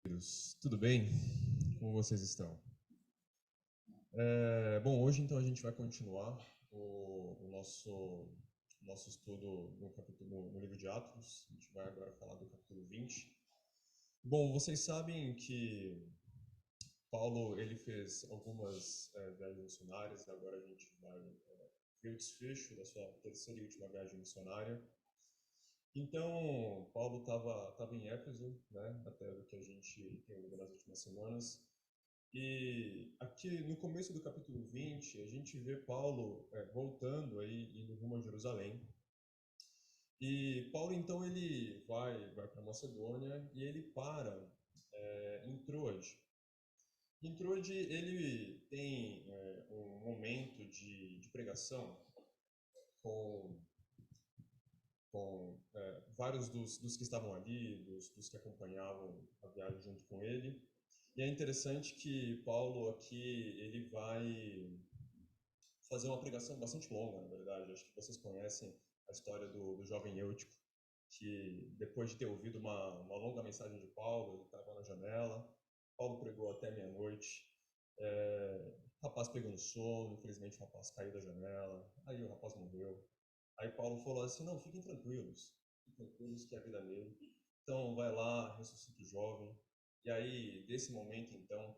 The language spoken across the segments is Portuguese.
Queridos, tudo bem? Como vocês estão? Bom, hoje então a gente vai continuar o nosso estudo no livro de Atos. A gente vai agora falar do capítulo 20. Bom, vocês sabem que Paulo ele fez algumas viagens missionárias e agora a gente vai ver o desfecho da sua terceira e última viagem missionária. Então, Paulo estava em Éfeso, né, até o que a gente tem lido nas últimas semanas. E aqui no começo do capítulo 20, a gente vê Paulo voltando aí, indo rumo a Jerusalém. E Paulo então ele vai para Macedônia e ele para em Troade. Em Troade ele tem um momento de pregação com, com vários dos que estavam ali, dos que acompanhavam a viagem junto com ele. E é interessante que Paulo aqui ele vai fazer uma pregação bastante longa, na verdade. Acho que vocês conhecem a história do jovem Eutico, que depois de ter ouvido uma longa mensagem de Paulo, ele estava na janela, Paulo pregou até meia-noite, o rapaz pegou no sono, infelizmente o rapaz caiu da janela, aí o rapaz morreu. Aí Paulo falou assim, não, fiquem tranquilos que a vida é nele. Então vai lá, ressuscita o jovem. E aí, desse momento então,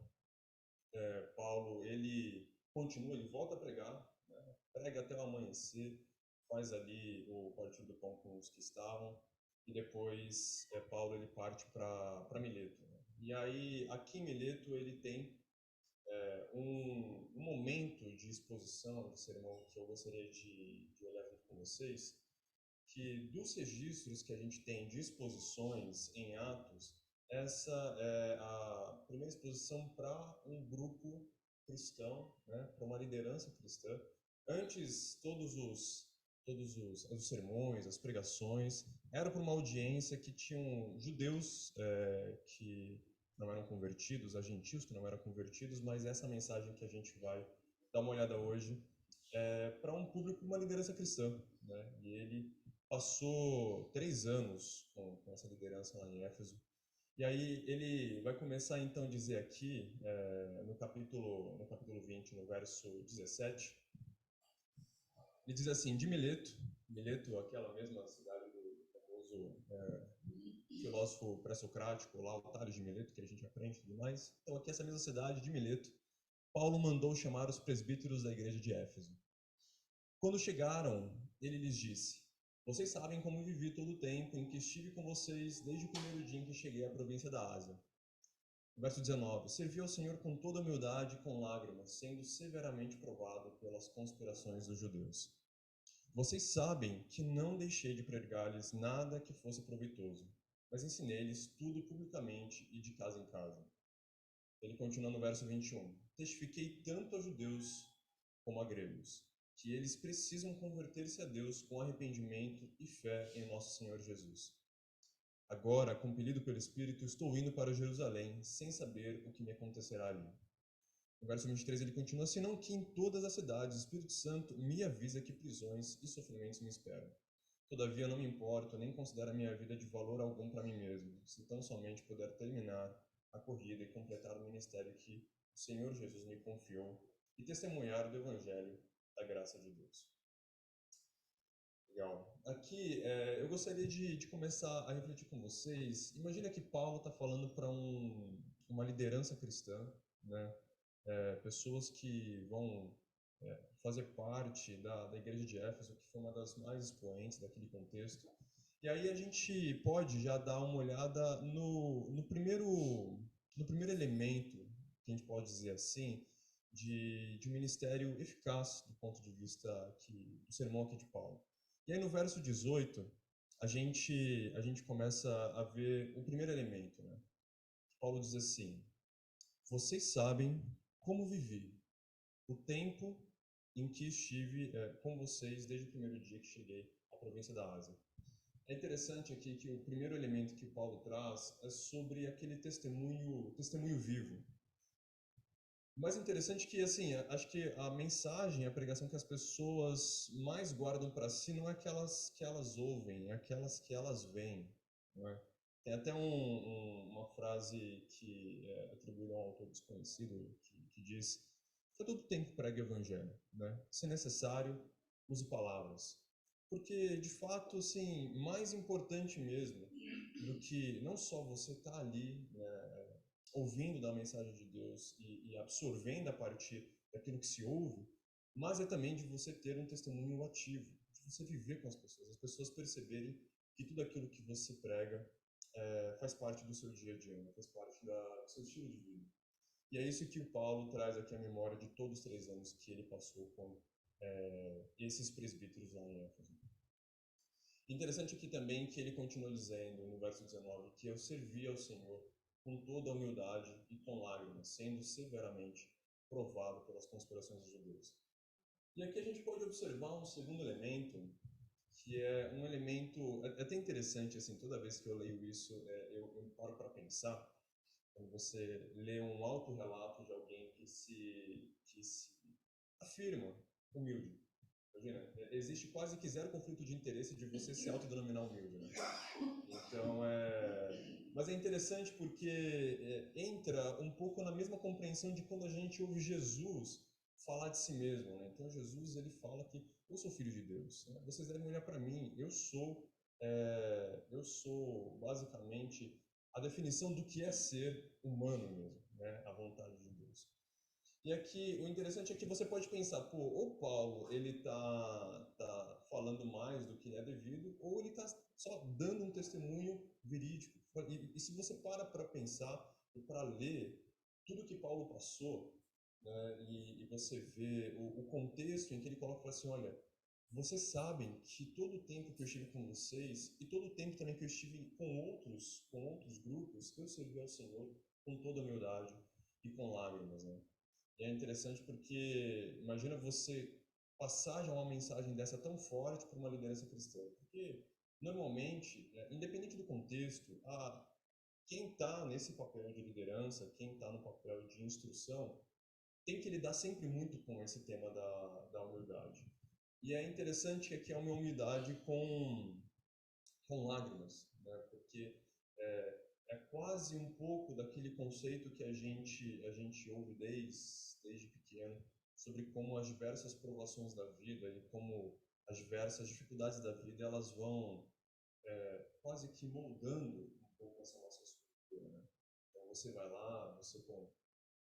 Paulo, ele continua, ele volta a pregar, né? Prega até o amanhecer, faz ali o partir do pão com os que estavam, e depois Paulo ele parte para Mileto. Né? E aí, aqui em Mileto, ele tem um momento de exposição, de sermão, que eu gostaria de olhar junto com vocês, que dos registros que a gente tem de exposições em Atos, essa é a primeira exposição para um grupo cristão, né, para uma liderança cristã. Antes, todos os sermões, as pregações, eram para uma audiência que tinham judeus que não eram convertidos, a gentios que não eram convertidos, mas essa mensagem que a gente vai dar uma olhada hoje para um público, uma liderança cristã, né? E ele passou 3 anos com essa liderança lá em Éfeso. E aí ele vai começar então a dizer aqui, no capítulo 20, no verso 17, ele diz assim, de Mileto, aquela mesma cidade do famoso filósofo pré-socrático, lá, o Tales de Mileto, que a gente aprende e tudo mais. Então aqui essa mesma cidade de Mileto, Paulo mandou chamar os presbíteros da igreja de Éfeso. Quando chegaram, ele lhes disse, vocês sabem como vivi todo o tempo em que estive com vocês desde o primeiro dia em que cheguei à província da Ásia. Verso 19. Servi ao Senhor com toda humildade e com lágrimas, sendo severamente provado pelas conspirações dos judeus. Vocês sabem que não deixei de pregar-lhes nada que fosse proveitoso, mas ensinei-lhes tudo publicamente e de casa em casa. Ele continua no verso 21. Testifiquei tanto a judeus como a gregos, que eles precisam converter-se a Deus com arrependimento e fé em nosso Senhor Jesus. Agora, compelido pelo Espírito, estou indo para Jerusalém, sem saber o que me acontecerá ali. No verso 23 ele continua, senão que em todas as cidades o Espírito Santo me avisa que prisões e sofrimentos me esperam. Todavia não me importo, nem considero a minha vida de valor algum para mim mesmo, se tão somente puder terminar a corrida e completar o ministério que o Senhor Jesus me confiou e testemunhar do Evangelho da graça de Deus. Legal. Aqui, eu gostaria de começar a refletir com vocês. Imagina que Paulo está falando para uma liderança cristã, né? Pessoas que vão fazer parte da igreja de Éfeso, que foi uma das mais expoentes daquele contexto. E aí a gente pode já dar uma olhada no primeiro elemento, que a gente pode dizer assim, de um ministério eficaz do ponto de vista do sermão aqui de Paulo. E aí no verso 18, a gente começa a ver o primeiro elemento, né? Paulo diz assim, vocês sabem como vivi o tempo em que estive com vocês desde o primeiro dia que cheguei à província da Ásia. É interessante aqui que o primeiro elemento que Paulo traz é sobre aquele testemunho vivo. O mais interessante é que, assim, acho que a mensagem, a pregação que as pessoas mais guardam para si não é aquelas que elas ouvem, é aquelas que elas veem, não é? Tem até uma frase que é atribuída a um autor desconhecido que diz: "A todo tempo pregue o evangelho, né? Se necessário, use palavras." Porque, de fato, assim, mais importante mesmo do que não só você estar ali, né, ouvindo da mensagem de Deus e absorvendo a partir daquilo que se ouve, mas é também de você ter um testemunho ativo, de você viver com as pessoas perceberem que tudo aquilo que você prega faz parte do seu dia a dia, né? Faz parte do seu estilo de vida. E é isso que o Paulo traz aqui à memória de todos os 3 anos que ele passou com esses presbíteros lá em Éfeso. Interessante aqui também que ele continua dizendo no verso 19 que eu servi ao Senhor com toda a humildade e com lágrimas, sendo severamente provado pelas conspirações dos judeus. E aqui a gente pode observar um segundo elemento, que é um elemento até interessante, assim, toda vez que eu leio isso, eu paro para pensar, quando você lê um autorrelato de alguém que se afirma humilde. Imagina, existe quase que zero conflito de interesse de você se autodenominar humilde, né? Então, mas é interessante porque entra um pouco na mesma compreensão de quando a gente ouve Jesus falar de si mesmo, né? Então, Jesus, ele fala que eu sou filho de Deus, né? Vocês devem olhar para mim, eu sou basicamente a definição do que é ser humano mesmo, né? A vontade de Deus. E aqui, o interessante é que você pode pensar, pô, ou Paulo, ele tá falando mais do que é devido, ou ele tá só dando um testemunho verídico. E se você para pensar e para ler tudo que Paulo passou, né, e você vê o contexto em que ele coloca assim, olha, vocês sabem que todo o tempo que eu estive com vocês, e todo o tempo também que eu estive com outros grupos, eu servi ao Senhor com toda humildade e com lágrimas, né? E é interessante porque imagina você passar já uma mensagem dessa tão forte para uma liderança cristã. Porque normalmente, independente do contexto, quem está nesse papel de liderança, quem está no papel de instrução, tem que lidar sempre muito com esse tema da humildade. E é interessante que aqui é uma humildade com lágrimas, né? Porque é quase um pouco daquele conceito que a gente ouve desde pequeno, sobre como as diversas provações da vida e como as diversas dificuldades da vida elas vão quase que moldando um pouco essa nossa estrutura, né? Então você vai lá,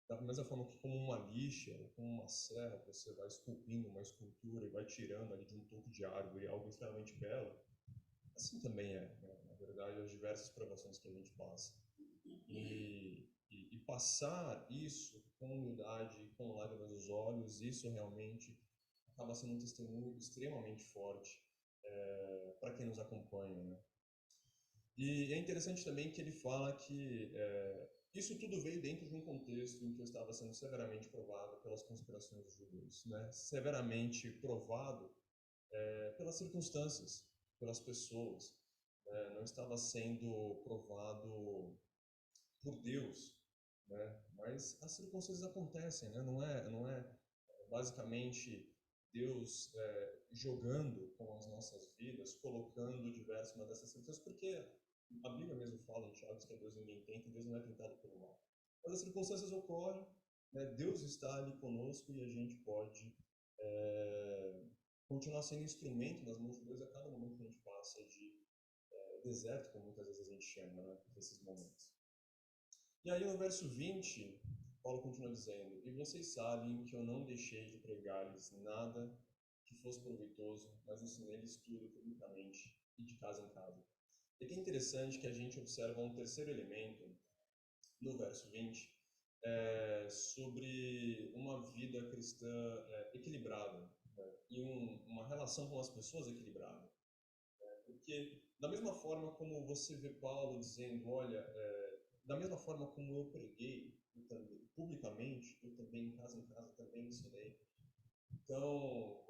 da mesma forma que como uma lixa, ou como uma serra, você vai esculpindo uma escultura e vai tirando ali de um toco de árvore algo extremamente belo, assim também né? Na verdade, as diversas provações que a gente passa. E passar isso com humildade, com lágrimas nos olhos, isso realmente acaba sendo um testemunho extremamente forte para quem nos acompanha, né? E é interessante também que ele fala que isso tudo veio dentro de um contexto em que eu estava sendo severamente provado pelas conspirações dos judeus, né? Severamente provado pelas circunstâncias, pelas pessoas, né? Não estava sendo provado por Deus, né? Mas as circunstâncias acontecem, né? Não é basicamente Deus jogando com as nossas vidas, colocando diversas uma dessas circunstâncias, porque a Bíblia mesmo fala em Tiago que a Deus ninguém tenta, Deus não é tentado pelo mal. Mas as circunstâncias ocorrem, né? Deus está ali conosco e a gente pode continuar sendo instrumento nas mãos de Deus a cada momento que a gente passa de deserto, como muitas vezes a gente chama, né? Desses momentos. E aí no verso 20, Paulo continua dizendo: "E vocês sabem que eu não deixei de pregar-lhes nada que fosse proveitoso, mas ensinei-lhes tudo publicamente e de casa em casa." E que é interessante que a gente observa um terceiro elemento no verso 20, sobre uma vida cristã equilibrada, né? E uma relação com as pessoas equilibrada. Porque da mesma forma como você vê Paulo dizendo, olha, da mesma forma como eu preguei eu também, publicamente, eu também em casa também ensinei. Então,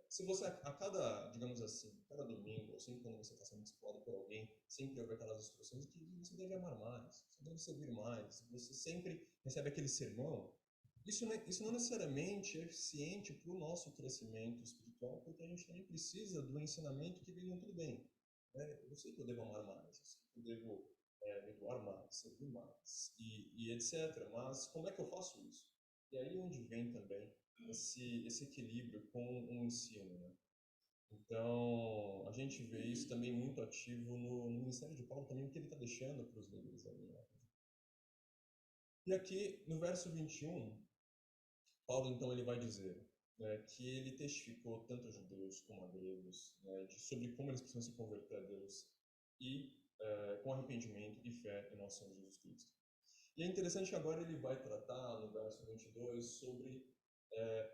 se você a cada, digamos assim, cada domingo, ou sempre quando você está sendo discipulado por alguém, sempre ouve aquelas instruções que você deve amar mais, você deve servir mais, você sempre recebe aquele sermão, isso não necessariamente é eficiente para o nosso crescimento espiritual, porque a gente também precisa do ensinamento que vem tudo bem. Eu sei que eu devo amar mais, eu sei que eu devo me doar mais, servir mais, e etc. Mas como é que eu faço isso? E aí é onde vem também esse equilíbrio com o ensino, né? Então, a gente vê isso também muito ativo no ministério de Paulo também, o que ele está deixando para os líderes ali, né? E aqui, no verso 21, Paulo, então, ele vai dizer, né, que ele testificou tanto a judeus como a gregos, né, sobre como eles precisam se converter a Deus e com arrependimento e fé em nosso Senhor Jesus Cristo. E é interessante que agora ele vai tratar, no verso 22, sobre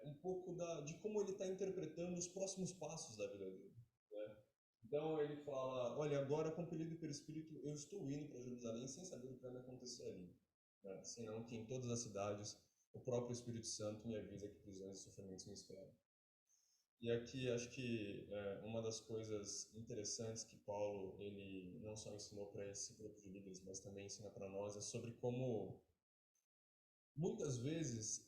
um pouco de como ele está interpretando os próximos passos da vida dele. Né? Então ele fala, olha, agora compelido pelo Espírito, eu estou indo para Jerusalém sem saber o que vai acontecer ali. Né? Senão que em todas as cidades o próprio Espírito Santo me avisa que prisões e sofrimentos me esperam. E aqui acho que uma das coisas interessantes que Paulo ele não só ensinou para esse grupo de líderes, mas também ensina para nós é sobre como muitas vezes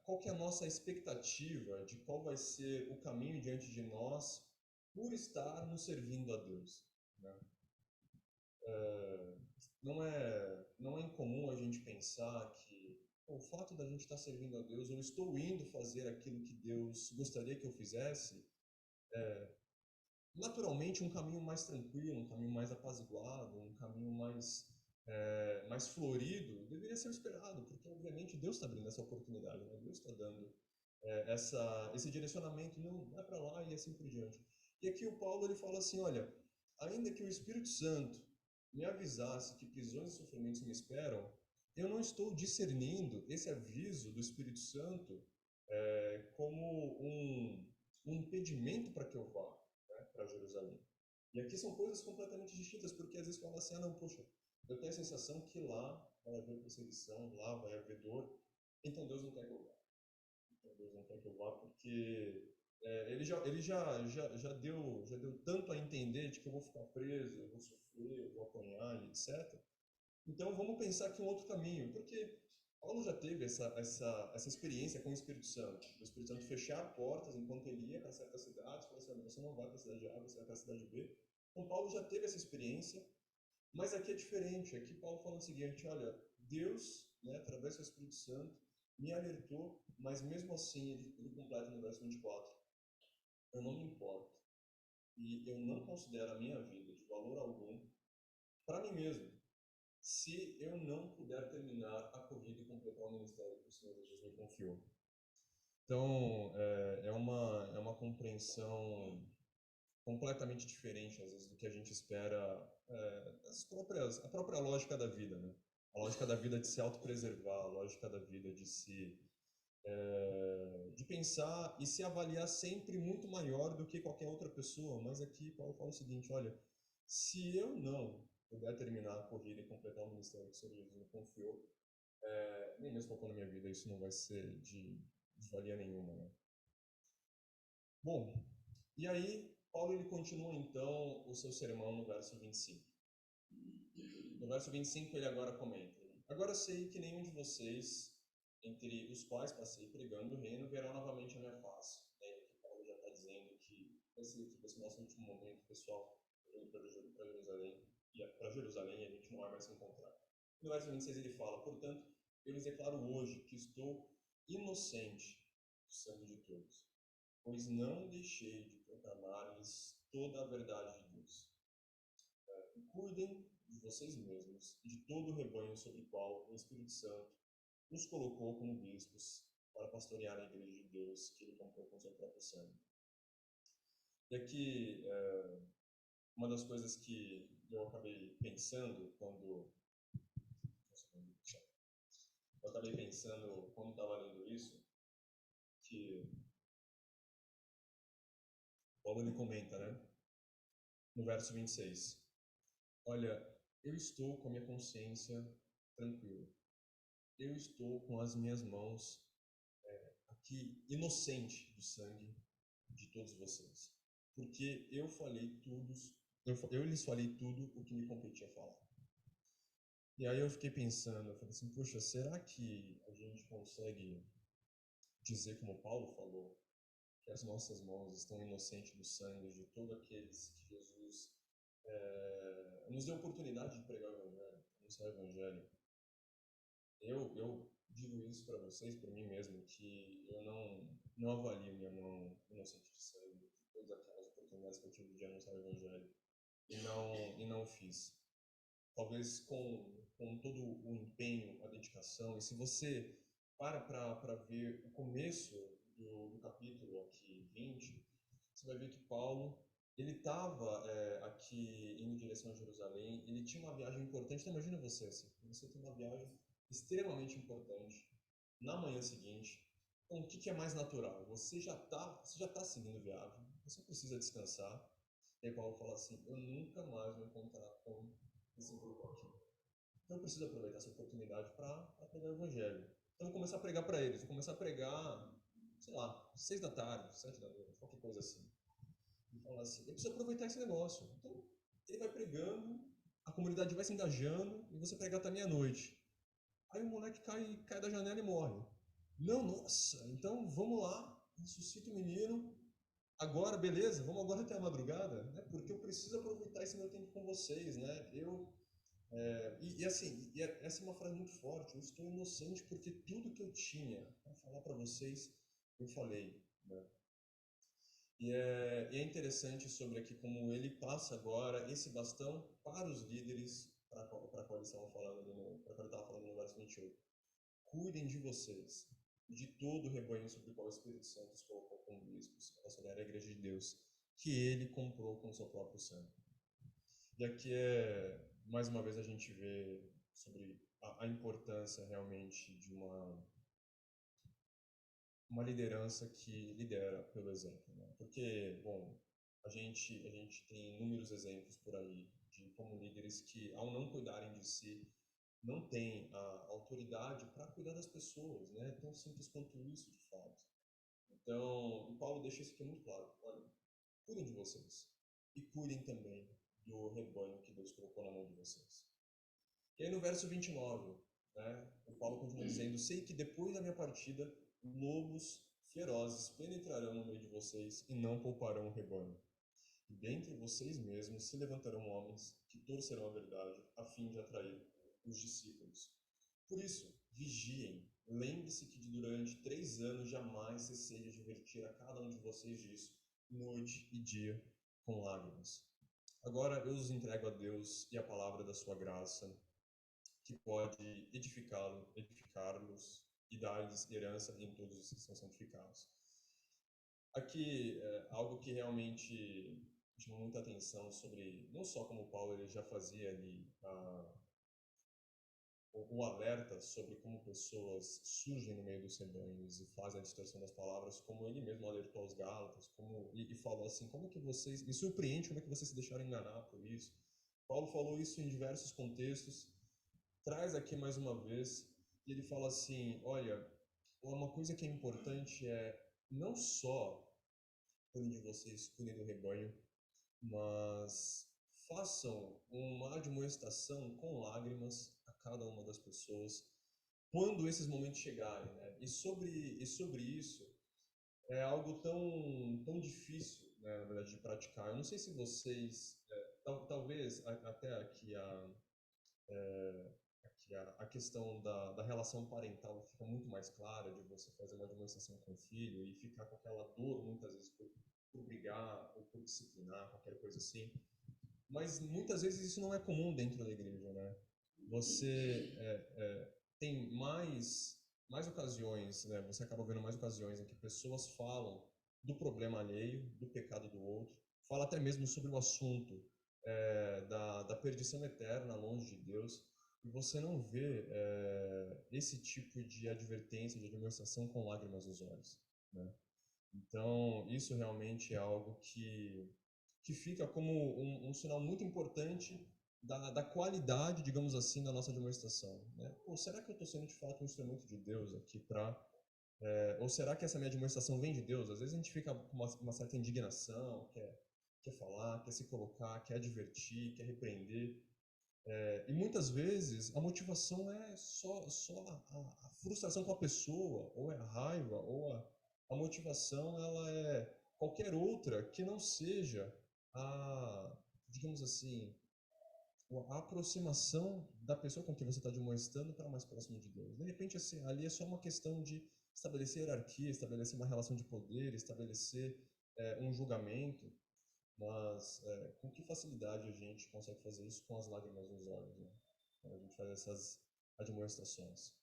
qual que é a nossa expectativa de qual vai ser o caminho diante de nós por estar nos servindo a Deus, né? Não é incomum a gente pensar que o fato da gente estar servindo a Deus, eu estou indo fazer aquilo que Deus gostaria que eu fizesse, naturalmente um caminho mais tranquilo, um caminho mais apaziguado, um caminho mais florido, deveria ser esperado, porque obviamente Deus está abrindo essa oportunidade, né? Deus está dando esse direcionamento, não vai para lá e assim por diante. E aqui o Paulo ele fala assim, olha, ainda que o Espírito Santo me avisasse que prisões e sofrimentos me esperam, eu não estou discernindo esse aviso do Espírito Santo como um impedimento para que eu vá, né, para Jerusalém. E aqui são coisas completamente distintas, porque às vezes fala assim, ah não, poxa, eu tenho a sensação que lá vai haver perseguição, lá vai haver dor, então Deus não quer que eu vá. Então Deus não quer que eu vá porque ele já deu tanto a entender de que eu vou ficar preso, eu vou sofrer, eu vou apanhar, etc. Então vamos pensar aqui um outro caminho, porque Paulo já teve essa experiência com o Espírito Santo. O Espírito Santo fechar portas enquanto ele ia para certas cidades, falou assim, você não vai para a cidade A, você vai para a cidade B. Então Paulo já teve essa experiência, mas aqui é diferente. Aqui Paulo fala o seguinte, olha, Deus, né, através do Espírito Santo, me alertou, mas mesmo assim ele completa no verso 24. Eu não me importo e eu não considero a minha vida de valor algum para mim mesmo, se eu não puder terminar a corrida e completar o ministério que o Senhor Jesus me confiou. Então, é uma compreensão completamente diferente, às vezes, do que a gente espera, a própria lógica da vida, né? A lógica da vida de se autopreservar, a lógica da vida de pensar e se avaliar sempre muito maior do que qualquer outra pessoa. Mas aqui Paulo fala o seguinte, olha, se eu não puder terminar a corrida e completar o ministério que o Senhor Jesus me confiou, nem mesmo colocando na minha vida, isso não vai ser de valia nenhuma, né? Bom, e aí Paulo ele continua então o seu sermão no verso 25. No verso 25 ele agora comenta: Agora sei que nenhum de vocês, entre os quais passei pregando o reino, verá novamente a minha face. Que Paulo já está dizendo que esse nosso último momento, pessoal, indo para Jerusalém, para Jerusalém, a gente não vai mais se encontrar. No verso 26 ele fala: Portanto, eu lhes declaro hoje que estou inocente do sangue de todos, pois não deixei de proclamar-lhes toda a verdade de Deus. Cuidem de vocês mesmos e de todo o rebanho sobre o qual o Espírito Santo nos colocou como bispos para pastorear a igreja de Deus que ele comprou com seu próprio sangue. E aqui, uma das coisas que eu acabei pensando quando estava lendo isso, que Paulo ele comenta, né, no verso 26, olha, eu estou com a minha consciência tranquila. Eu estou com as minhas mãos aqui inocente do sangue de todos vocês, porque eu lhes falei tudo o que me competia falar. E aí eu fiquei pensando, eu falei assim, poxa, será que a gente consegue dizer como Paulo falou, que as nossas mãos estão inocentes do sangue de todos aqueles que Jesus nos deu a oportunidade de pregar o Evangelho, anunciar o Evangelho. Eu digo isso para vocês, para mim mesmo, que eu não avalio minha mão inocente de sangue, todas aquelas oportunidades que eu tive de anunciar o Evangelho e não fiz. Talvez com todo o empenho, a dedicação, e se você para ver o começo do capítulo aqui 20, você vai ver que Paulo, ele estava aqui indo em direção a Jerusalém, ele tinha uma viagem importante. Então, imagina você, assim, você tem uma viagem extremamente importante na manhã seguinte. Então, o que é mais natural? Você já tá seguindo viagem, você precisa descansar. E aí Paulo fala assim, eu nunca mais vou encontrar com esse grupo aqui. Então eu preciso aproveitar essa oportunidade para pregar o evangelho. Então eu vou começar a pregar para eles, vou começar a pregar, sei lá, 6 da tarde, 7 da noite, qualquer coisa assim. E falar assim, eu preciso aproveitar esse negócio. Então ele vai pregando, a comunidade vai se engajando e você prega até meia-noite. Aí o moleque cai da janela e morre. Não, nossa, então vamos lá, ressuscita o menino, agora, beleza, vamos agora até a madrugada, né? Porque eu preciso aproveitar esse meu tempo com vocês, né? Essa é uma frase muito forte. Eu estou inocente porque tudo que eu tinha para falar para vocês, eu falei, né? E é interessante sobre aqui como ele passa agora esse bastão para os líderes para qual eles estavam falando para qual ele estava falando no verso 28. Cuidem de vocês, de todo o rebanho sobre o qual o Espírito Santo os colocou como bispos, para auxiliar a igreja de Deus, que ele comprou com o seu próprio sangue. E aqui mais uma vez a gente vê sobre a importância realmente de uma liderança que lidera pelo exemplo, né? Porque, bom, a gente tem inúmeros exemplos por aí de como líderes que, ao não cuidarem de si, não têm a autoridade para cuidar das pessoas, né? Tão simples quanto isso, de fato. Então, o Paulo deixa isso aqui muito claro. Olha, cuidem de vocês e cuidem também do rebanho que Deus colocou na mão de vocês. E aí no verso 29, né, o Paulo continua dizendo, sei que depois da minha partida, lobos ferozes penetrarão no meio de vocês e não pouparão o rebanho. E dentre vocês mesmos se levantarão homens que torcerão a verdade, a fim de atrair os discípulos. Por isso, vigiem, lembre-se que durante 3 anos jamais cessei de advertir a cada um de vocês disso, noite e dia, com lágrimas. Agora eu os entrego a Deus e a palavra da sua graça, que pode edificá-los e dar-lhes herança em todos os que são santificados. Aqui, algo que realmente chamou muita atenção sobre, não só como Paulo ele já fazia ali o alerta sobre como pessoas surgem no meio dos rebanhos e fazem a distorção das palavras, como ele mesmo alertou aos Gálatas, e falou assim, como que vocês, me surpreende como é que vocês se deixaram enganar por isso. Paulo falou isso em diversos contextos, traz aqui mais uma vez, e ele fala assim, olha, uma coisa que é importante é não só cuidem de vocês, cuidem do rebanho, mas façam uma admoestação com lágrimas a cada uma das pessoas quando esses momentos chegarem, né? E sobre isso é algo tão difícil, né, na verdade, de praticar. Eu não sei se vocês, talvez até a questão da relação parental fica muito mais clara, de você fazer uma demonstração com o filho e ficar com aquela dor, muitas vezes, por brigar ou por disciplinar, qualquer coisa assim. Mas muitas vezes isso não é comum dentro da igreja, né? Você tem mais ocasiões, né? Você acaba vendo mais ocasiões em que pessoas falam do problema alheio, do pecado do outro, fala até mesmo sobre o assunto da perdição eterna longe de Deus, e você não vê esse tipo de advertência, de demonstração com lágrimas nos olhos, né? Então, isso realmente é algo que fica como um sinal muito importante da qualidade, digamos assim, da nossa demonstração, né? Pô, será que eu estou sendo de fato um instrumento de Deus aqui para ou será que essa minha demonstração vem de Deus? Às vezes a gente fica com uma certa indignação, quer falar, quer se colocar, quer advertir, quer repreender. E muitas vezes a motivação é só a frustração com a pessoa, ou é a raiva, ou a motivação ela é qualquer outra que não seja a, digamos assim, a aproximação da pessoa com quem você está admoestando para mais próximo de Deus. De repente, assim, ali é só uma questão de estabelecer hierarquia, estabelecer uma relação de poder, estabelecer um julgamento, mas com que facilidade a gente consegue fazer isso com as lágrimas nos olhos, né? Quando a gente faz essas admoestações.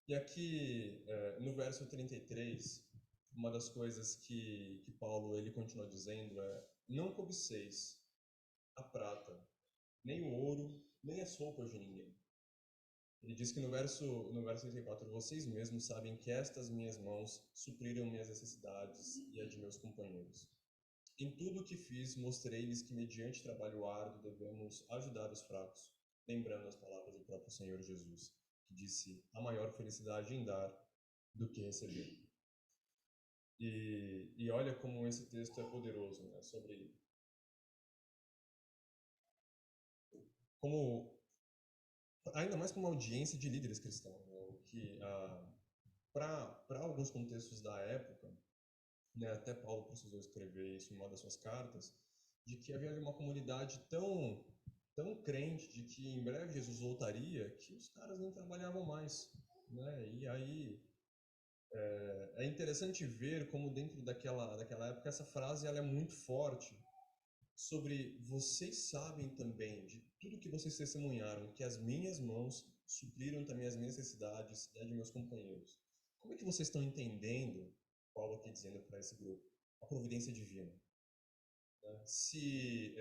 E aqui, no verso 33, uma das coisas que Paulo ele continua dizendo é: não cobiceis a prata, nem o ouro, nem as roupas de ninguém. Ele diz que no verso 34, vocês mesmos sabem que estas minhas mãos supriram minhas necessidades e a de meus companheiros. Em tudo o que fiz, mostrei-lhes que, mediante trabalho árduo, devemos ajudar os fracos, lembrando as palavras do próprio Senhor Jesus, que disse: há maior felicidade em dar do que receber. E olha como esse texto é poderoso, né? Sobre como, ainda mais para uma audiência de líderes cristãos, né? O que para alguns contextos da época, né, até Paulo precisou escrever isso em uma das suas cartas, de que havia ali uma comunidade tão crente de que em breve Jesus voltaria, que os caras nem trabalhavam mais, né? E aí é interessante ver como dentro daquela época essa frase ela é muito forte sobre vocês sabem também de tudo que vocês testemunharam, que as minhas mãos supriram também as minhas necessidades e a de meus companheiros. Como é que vocês estão entendendo, Paulo aqui dizendo para esse grupo, a providência divina? Né? Se,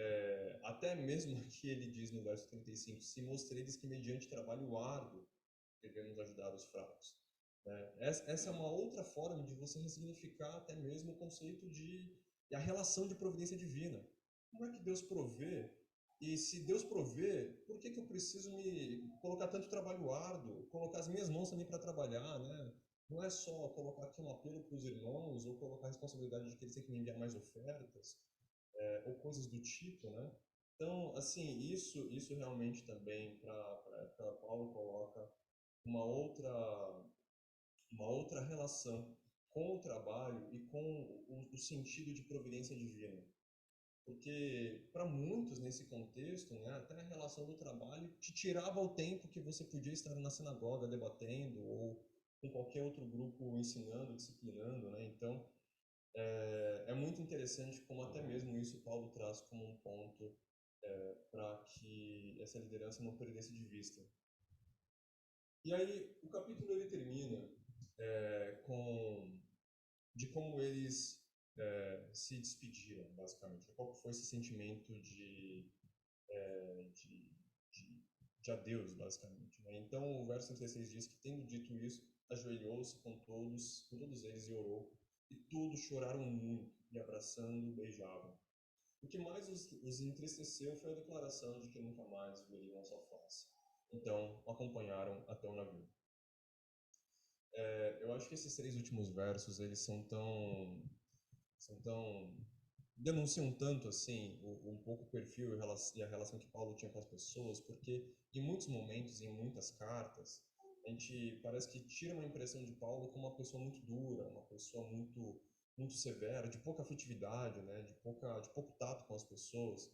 até mesmo aqui ele diz no verso 35, se mostreis que mediante trabalho árduo devemos ajudar os fracos. Né? Essa é uma outra forma de você ressignificar até mesmo o conceito e a relação de providência divina. Como é que Deus provê? E se Deus provê, por que eu preciso me colocar tanto trabalho árduo, colocar as minhas mãos também para trabalhar, né? Não é só colocar aqui um apelo para os irmãos ou colocar a responsabilidade de que eles têm que me enviar mais ofertas, ou coisas do tipo, né? Então, assim, isso realmente também para Paulo coloca uma outra uma outra relação com o trabalho e com o sentido de providência divina. Porque, para muitos nesse contexto, né, até a relação do trabalho te tirava o tempo que você podia estar na sinagoga debatendo ou com qualquer outro grupo ensinando, disciplinando. Né? Então, é muito interessante como até mesmo isso Paulo traz como um ponto para que essa liderança não perdesse de vista. E aí, o capítulo ele termina de como eles se despediram, basicamente. Qual foi esse sentimento de, de, de adeus, basicamente. Né? Então, o verso 36 diz que, tendo dito isso, ajoelhou-se com todos eles e orou, e todos choraram muito, e abraçando, beijavam. O que mais os entristeceu foi a declaração de que nunca mais veriam a sua face. Então, o acompanharam até o navio. Eu acho que esses três últimos versos, eles são tão denunciam tanto assim um pouco o perfil e a relação que Paulo tinha com as pessoas, porque em muitos momentos, em muitas cartas, a gente parece que tira uma impressão de Paulo como uma pessoa muito dura, uma pessoa muito severa, de pouca afetividade, né, de pouco tato com as pessoas.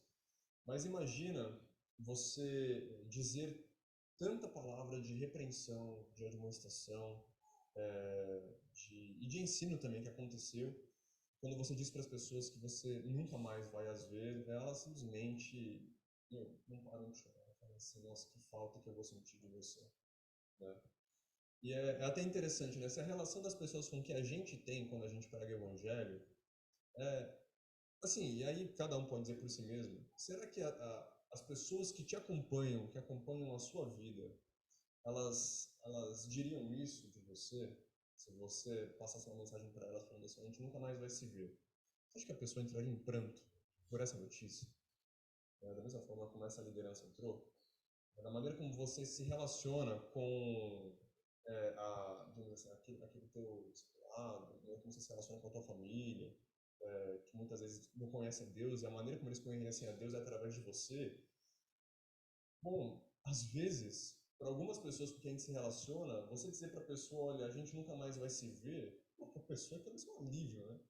Mas imagina você dizer tanta palavra de repreensão, de admoestação, e de ensino também que aconteceu, quando você diz para as pessoas que você nunca mais vai as ver, elas simplesmente não param de chorar. Falam assim, nossa, que falta que eu vou sentir de você. Né? E é até interessante, né? Se a relação das pessoas com que a gente tem quando a gente prega o evangelho, é, assim, e aí cada um pode dizer por si mesmo, será que as pessoas que acompanham a sua vida, elas diriam isso de você? Se você passasse uma mensagem para elas falando assim, a gente nunca mais vai se ver. Você acha que a pessoa entraria em pranto por essa notícia? Da mesma forma como essa liderança entrou? Da maneira como você se relaciona com digamos assim, aquele teu discipulado, né? Como você se relaciona com a tua família, que muitas vezes não conhece a Deus, e a maneira como eles conhecem a Deus é através de você. Bom, às vezes, para algumas pessoas com quem a gente se relaciona, você dizer para a pessoa, olha, a gente nunca mais vai se ver, para a pessoa é talvez um alívio, né?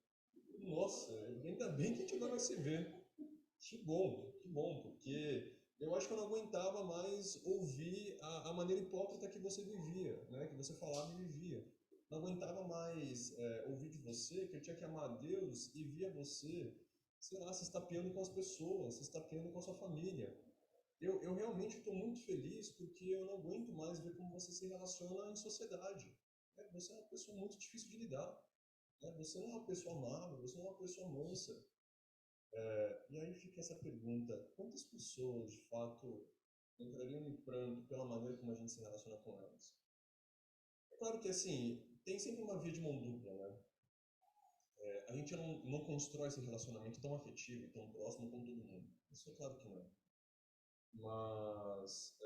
Nossa, ainda bem que a gente não vai se ver. Que bom, porque eu acho que eu não aguentava mais ouvir a maneira hipócrita que você vivia, né? Que você falava e vivia. Não aguentava mais ouvir de você que eu tinha que amar a Deus e via você, sei lá, se estapeando com as pessoas, se estapeando com a sua família. Eu realmente estou muito feliz porque eu não aguento mais ver como você se relaciona em sociedade. Você é uma pessoa muito difícil de lidar. Né? Você não é uma pessoa amável, você não é uma pessoa mansa. E aí fica essa pergunta: quantas pessoas de fato entrariam em pranto pela maneira como a gente se relaciona com elas? É claro que assim, tem sempre uma via de mão dupla, né? A gente não constrói esse relacionamento tão afetivo e tão próximo com todo mundo. Isso é claro que não. Mas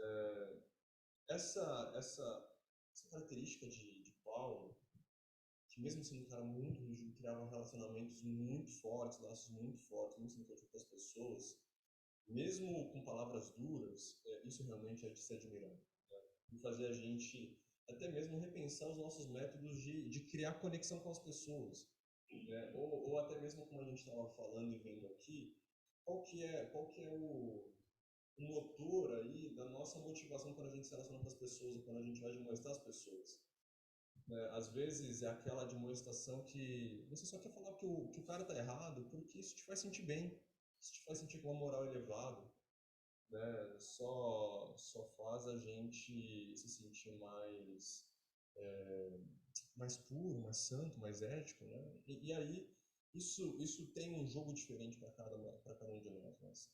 essa, essa, essa característica de Paulo, que mesmo sendo um cara muito rígido, criava relacionamentos muito fortes, laços muito fortes, muito significativos com as pessoas, mesmo com palavras duras, isso realmente é de se admirar. Né? E fazer a gente até mesmo repensar os nossos métodos de criar conexão com as pessoas. Né? Ou até mesmo como a gente estava falando e vendo aqui, qual que é o motor aí da nossa motivação quando a gente se relaciona com as pessoas ou quando a gente vai demonstrar as pessoas. Né? Às vezes é aquela demonstração que você só quer falar que o cara tá errado porque isso te faz sentir bem, isso te faz sentir com uma moral elevada, né? Só faz a gente se sentir mais puro, mais santo, mais ético, né? E aí isso tem um jogo diferente para cada um de nós. Mas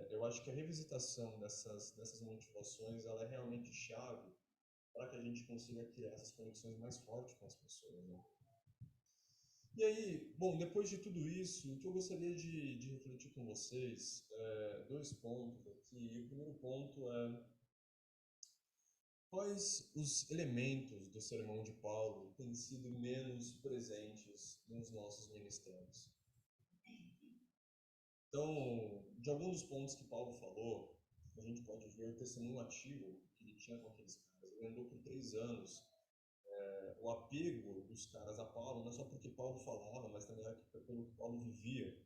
eu acho que a revisitação dessas motivações ela é realmente chave para que a gente consiga criar essas conexões mais fortes com as pessoas, né? E aí, bom, depois de tudo isso, o que eu gostaria de refletir com vocês dois pontos aqui. E o primeiro ponto é quais os elementos do sermão de Paulo têm sido menos presentes nos nossos ministérios? Então, de alguns dos pontos que Paulo falou, a gente pode ver o testemunho ativo que ele tinha com aqueles caras. Ele andou por 3 anos. O apego dos caras a Paulo, não é só porque Paulo falava, mas também pelo que Paulo vivia.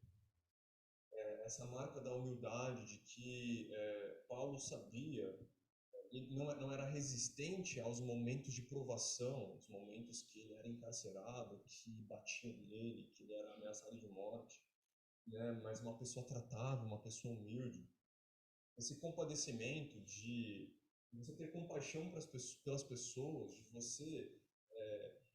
Essa marca da humildade de que Paulo sabia e não era resistente aos momentos de provação, os momentos que ele era encarcerado, que batiam nele, que ele era ameaçado de morte, né? Mas uma pessoa tratável, uma pessoa humilde. Esse compadecimento de você ter compaixão pelas pessoas, de você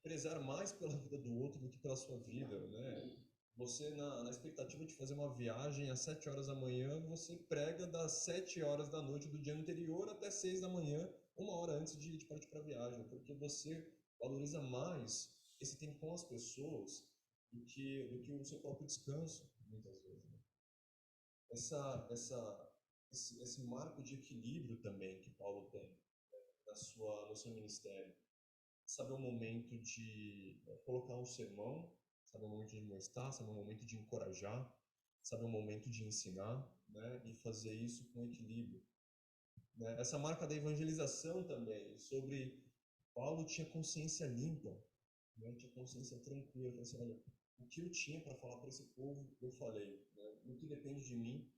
prezar mais pela vida do outro do que pela sua vida, né? Você, na expectativa de fazer uma viagem às 7 horas da manhã, você prega das 7 horas da noite do dia anterior até 6 da manhã, uma hora antes de partir para a viagem, porque você valoriza mais esse tempo com as pessoas do que o seu próprio descanso, muitas vezes. Né? Esse marco de equilíbrio também que Paulo tem no seu ministério. Sabe o momento de colocar um sermão, sabe o momento de mostrar, sabe o momento de encorajar, sabe o momento de ensinar, né? E fazer isso com equilíbrio. Né? Essa marca da evangelização também, sobre Paulo tinha consciência limpa, né? Tinha consciência tranquila, falou assim, olha, o que eu tinha para falar para esse povo, eu falei. Né? No que depende de mim,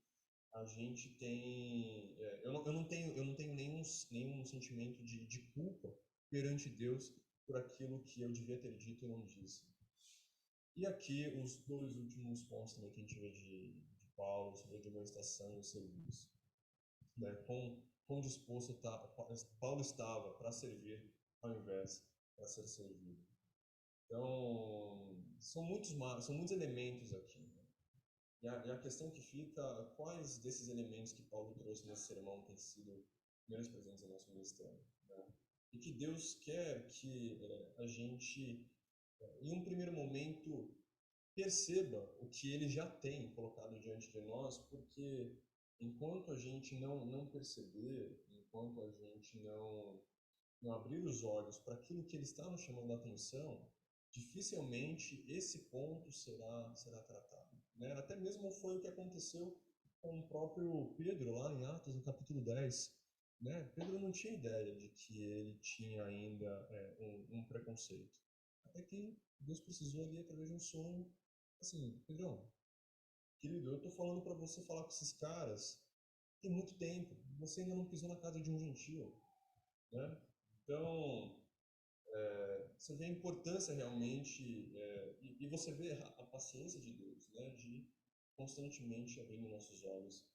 a gente tem eu não tenho nenhum sentimento de culpa perante Deus por aquilo que eu devia ter dito e não disse. E aqui os dois últimos pontos também que a gente vê de Paulo sobre a demonstração e o serviço, né? Quão disposto Paulo estava para servir ao invés para ser servido. Então são muitos elementos aqui, né? E a questão que fica, quais desses elementos que Paulo trouxe nesse sermão têm sido menos presentes no nosso ministério? Né? E que Deus quer que a gente, em um primeiro momento, perceba o que Ele já tem colocado diante de nós, porque enquanto a gente não perceber, enquanto a gente não abrir os olhos para aquilo que Ele está nos chamando a atenção, dificilmente esse ponto será tratado. Né? Até mesmo foi o que aconteceu com o próprio Pedro, lá em Atos, no capítulo 10. Né? Pedro não tinha ideia de que ele tinha ainda um preconceito. Até que Deus precisou ali, através de um sonho, assim, Pedrão, o Querido, eu estou falando para você falar com esses caras tem muito tempo. Você ainda não pisou na casa de um gentio, né? Então, você vê a importância realmente, e você vê a paciência de Deus, né? De constantemente abrindo nossos olhos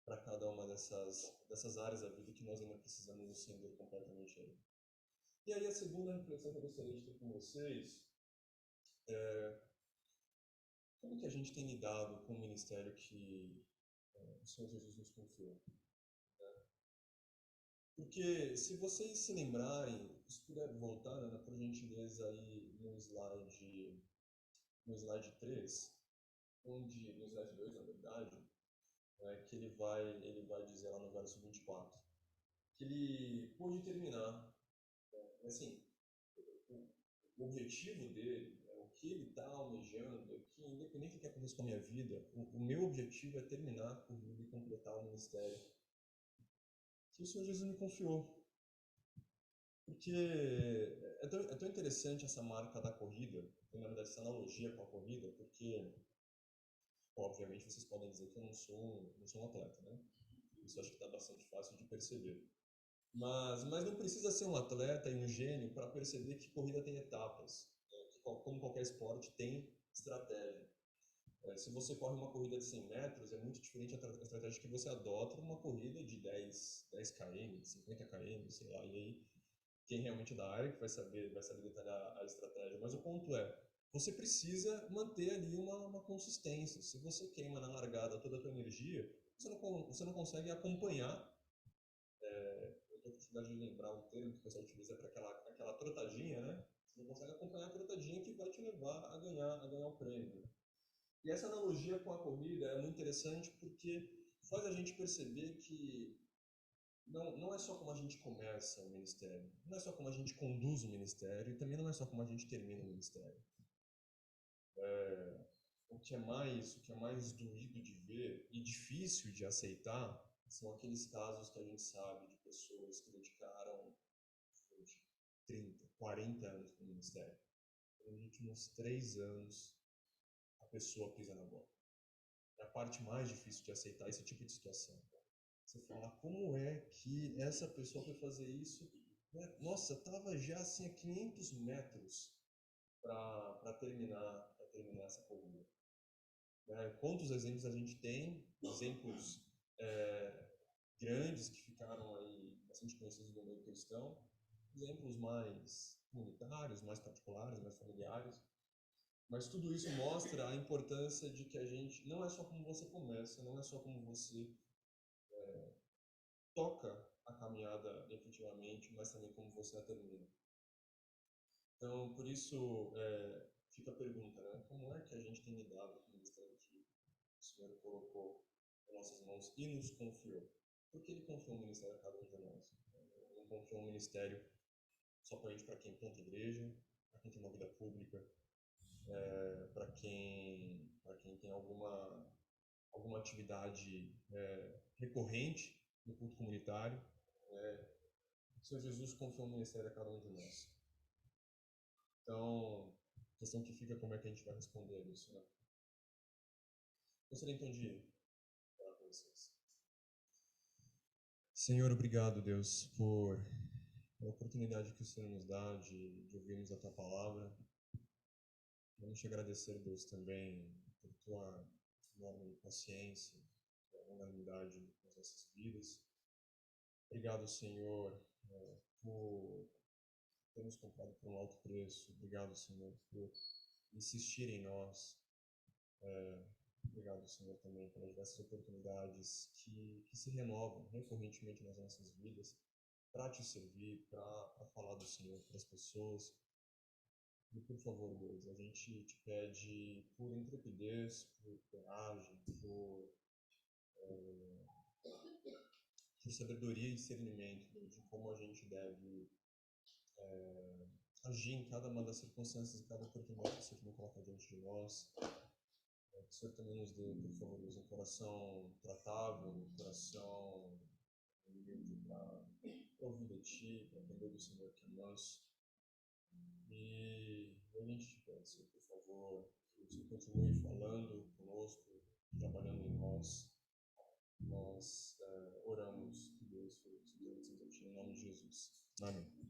para cada uma dessas áreas da vida que nós ainda precisamos nos render completamente a Ele. E aí a segunda reflexão que eu gostaria de ter com vocês, como que a gente tem lidado com o ministério que o Senhor Jesus nos confiou? Porque se vocês se lembrarem, se puder voltar, né, por gentileza aí no slide 3, no slide 2, na verdade, que ele vai dizer lá no verso 24, que ele pôde terminar, assim, o objetivo dele, o que ele está almejando, que independente do que aconteça com a minha vida, o meu objetivo é terminar a corrida e completar o ministério que o Senhor Jesus me confiou. Porque é tão interessante essa marca da corrida, na verdade, essa analogia com a corrida, porque, obviamente, vocês podem dizer que eu não sou um atleta, né? Isso acho que está bastante fácil de perceber. Mas não precisa ser um atleta e um gênio para perceber que corrida tem etapas, né? Que, como qualquer esporte, tem estratégia. Se você corre uma corrida de 100 metros, é muito diferente a estratégia que você adota numa corrida de 10 km, 50 km, sei lá. E aí, quem realmente é da área que vai saber detalhar a estratégia. Mas o ponto é, você precisa manter ali uma consistência. Se você queima na largada toda a tua energia, você não consegue acompanhar. Eu tenho dificuldade de lembrar um termo que o pessoal utiliza para aquela trotadinha, né? Você não consegue acompanhar a trotadinha que vai te levar a ganhar o prêmio. E essa analogia com a corrida é muito interessante porque faz a gente perceber que não é só como a gente começa o ministério, não é só como a gente conduz o ministério e também não é só como a gente termina o ministério. O que é mais doído de ver e difícil de aceitar são aqueles casos que a gente sabe de pessoas que dedicaram 20, 30, 40 anos para o ministério. Nos últimos 3 anos, a pessoa pisa na bola. É a parte mais difícil de aceitar esse tipo de situação. Você fala, como é que essa pessoa foi fazer isso? Nossa, estava já assim a 500 metros para terminar essa corrida. Quantos exemplos a gente tem? Exemplos é, grandes que ficaram aí bastante conhecidos no meio cristão, exemplos mais comunitários, mais particulares, mais familiares. Mas tudo isso mostra a importância de que a gente, não é só como você começa, não é só como você toca a caminhada efetivamente, mas também como você a termina. Então, por isso, fica a pergunta, né? Como é que a gente tem lidado com o ministério que o Senhor colocou em nossas mãos e nos confiou? Porque Ele confiou um ministério a cada um de nós. Ele não confiou um ministério somente para quem planta igreja, para quem tem uma vida pública, para quem tem alguma atividade recorrente no culto comunitário. O Senhor Jesus confiou um ministério a cada um de nós. Então, a questão que fica é como é que a gente vai responder isso, né? Gostaria então de falar com vocês. Senhor, obrigado, Deus, por a oportunidade que o Senhor nos dá de ouvirmos a Tua palavra. Queremos te agradecer, Deus, também por Tua enorme paciência, Tua longanimidade nas nossas vidas. Obrigado, Senhor, por ter nos comprado por um alto preço. Obrigado, Senhor, por insistir em nós. Obrigado, Senhor, também pelas diversas oportunidades que se renovam recorrentemente nas nossas vidas para te servir, para falar do Senhor para as pessoas. E, por favor, Deus, a gente te pede por intrepidez, por coragem, por sabedoria e discernimento, Deus, de como a gente deve agir em cada uma das circunstâncias e cada oportunidade que o Senhor me coloca diante de nós. Que o Senhor também nos dê, por favor, Deus, um coração tratável, um coração humilde para ouvir de Ti, para aprender do Senhor que é manso. E a gente te pede, Senhor, por favor, que o Senhor continue falando conosco, trabalhando em nós oramos, Deus, em nome de Jesus. Amém.